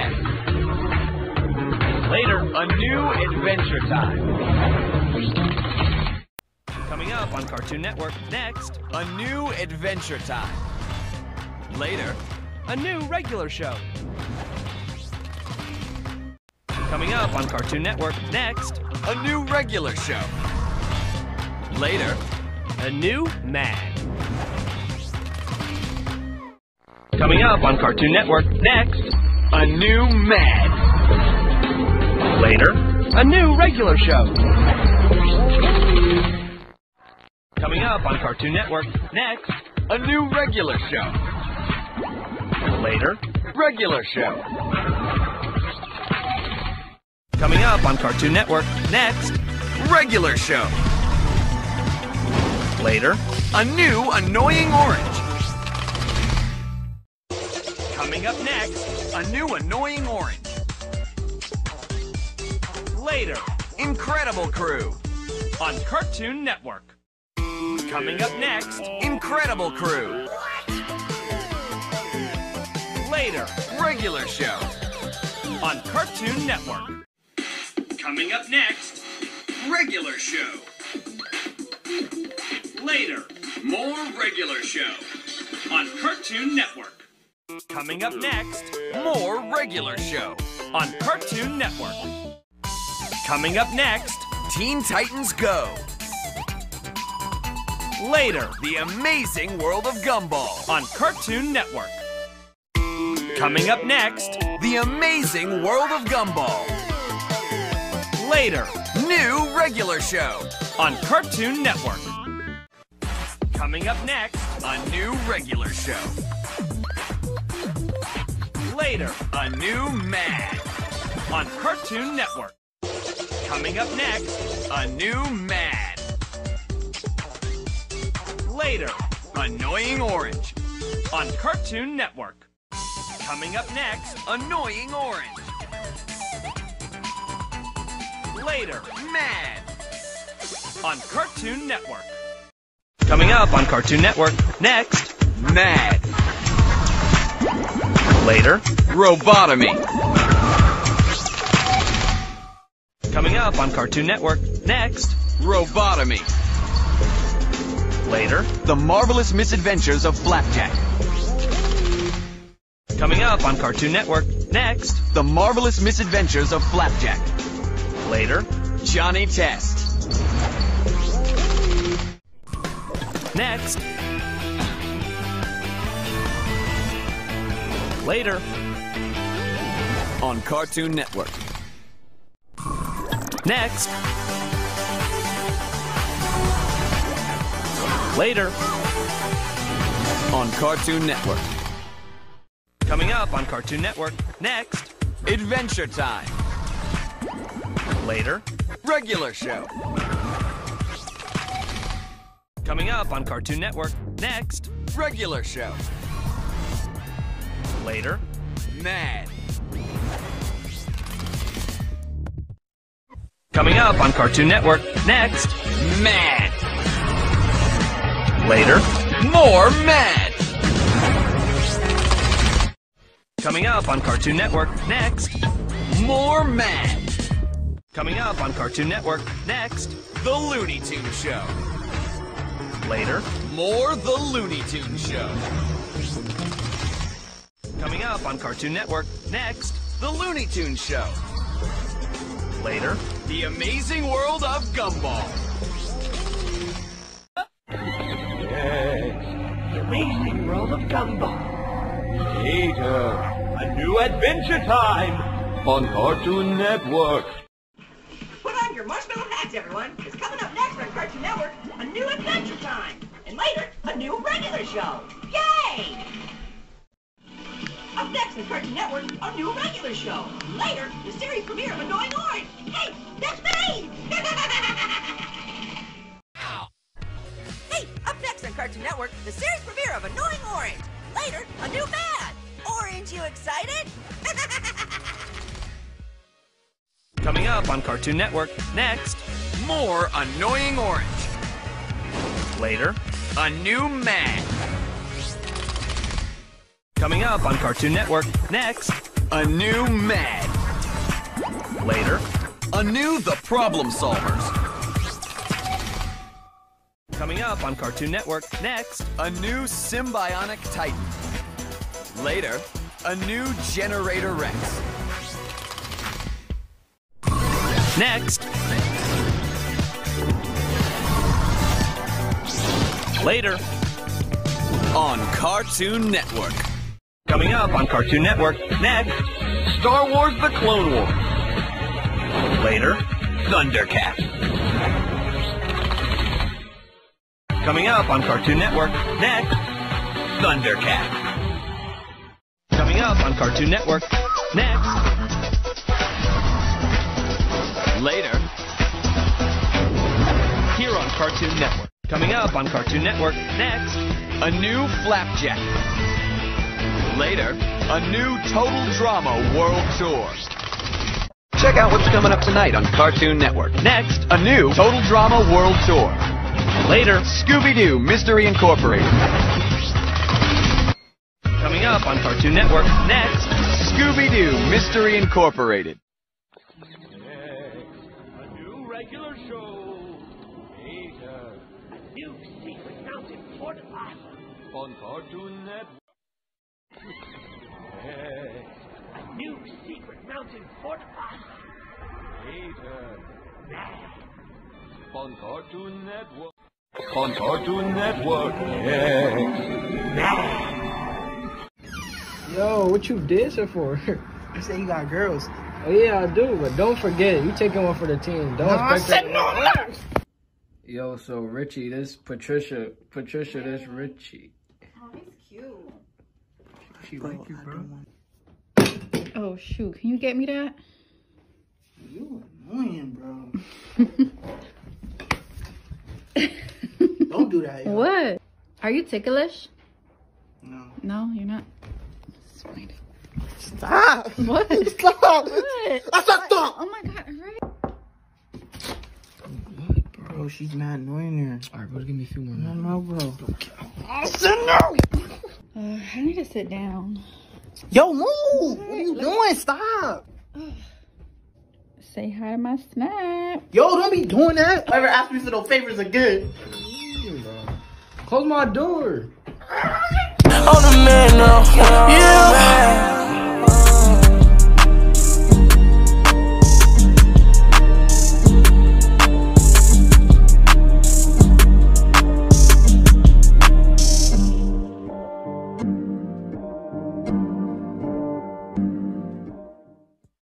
again. Later. A new Adventure Time. Coming up on Cartoon Network. Next. A new Adventure Time. Later. A new regular show. Coming up on Cartoon Network. Next. A new regular show. Later. A new Mad. Coming up on Cartoon Network. Next. A new Mad. Later. A new regular show. Coming up on Cartoon Network. Next. A new regular show. Later. Regular show. Coming up on Cartoon Network. Next. Regular show. Later. A new Annoying Orange. Coming up next. A new Annoying Orange. Later. Incredible Crew. On Cartoon Network. Coming up next. Incredible Crew. Later. Regular show. On Cartoon Network. Coming up next. Regular show. Later. More regular show. On Cartoon Network. Coming up next. More regular show. On Cartoon Network. Coming up next. Teen Titans Go. Later. The Amazing World of Gumball. On Cartoon Network. Coming up next. The Amazing World of Gumball. Later. New regular show. On Cartoon Network. Coming up next. A new regular show. Later. A new Mad. On Cartoon Network. Coming up next. A new Mad. Later. Annoying Orange. On Cartoon Network. Coming up next. Annoying Orange. Later. Mad. On Cartoon Network. Coming up on Cartoon Network. Next. Mad. Later. Robotomy. Coming up on Cartoon Network. Next. Robotomy. Later. The Marvelous Misadventures of Flapjack. Coming up on Cartoon Network. Next. The Marvelous Misadventures of Flapjack. Later. Johnny Test. Next. Later. On Cartoon Network. Next. Later. On Cartoon Network. Coming up on Cartoon Network. Next. Adventure Time. Later. Regular show. Coming up on Cartoon Network. Next. Regular show. Later. Mad. Coming up on Cartoon Network. Next. Mad. Later. More Mad. Coming up on Cartoon Network. Next. More Mad. Coming up on Cartoon Network. Next. The Looney Tunes Show. Later. More The Looney Tunes Show. Coming up on Cartoon Network. Next. The Looney Tunes Show. Later. The Amazing World of Gumball. Yes, the Amazing World of Gumball. Later, a new Adventure Time on Cartoon Network. Put on your marshmallow hats, everyone. It's coming up next on Cartoon Network, a new Adventure Time. And later, a new regular show. Yay! Up next on Cartoon Network, a new regular show. Later, the series premiere of Annoying Orange. Hey, that's me! Hey, up next on Cartoon Network, the series premiere of Annoying Orange. Later, a new Mad. Orange, you excited? Coming up on Cartoon Network. Next. More Annoying Orange. Later. A new Mad. Coming up on Cartoon Network. Next. A new Mad. Later. A new The Problem Solvers. Coming up on Cartoon Network. Next. A new Symbionic Titan. Later, a new Generator Rex. Next. Later. On Cartoon Network. Coming up on Cartoon Network. Next. Star Wars The Clone Wars. Later. Thundercats. Coming up on Cartoon Network. Next. Thundercats. Coming up on Cartoon Network. Next. Later, Here on Cartoon Network. Coming up on Cartoon Network. Next. a new Flapjack. Later, a new Total Drama World Tour. Check out what's coming up tonight on Cartoon Network. Next. A new Total Drama World Tour. Later. Scooby-Doo Mystery Incorporated. Coming up on Cartoon Network. Next. Scooby-Doo Mystery Incorporated. A new regular show. Peter. A new secret mountain fortified. On Cartoon Network. A new secret mountain fortified. Peter. On Cartoon Network. On Cartoon Network. Yo, what you dancing for? You say you got girls. Oh yeah, I do, but don't forget, you taking one for the team. Don't expect it. no. Yo, so Richie, this Patricia, this Richie. Oh, he's cute. She like you, bro. Oh, shoot. Can you get me that? You annoying, bro. Don't do that, yo. What? Are you ticklish? No. No, you're not. Stop. What? Stop. What? I said stop. Oh my god, right? Bro, she's mad annoying here. Alright, bro, give me a few more No, minutes. no, bro. I said no. I need to sit down. Yo, move. What are you doing? Stop. Say hi to my snap. Yo, don't be doing that. Whoever asked me for those favors again. Close my door. I'm the man now. Yeah.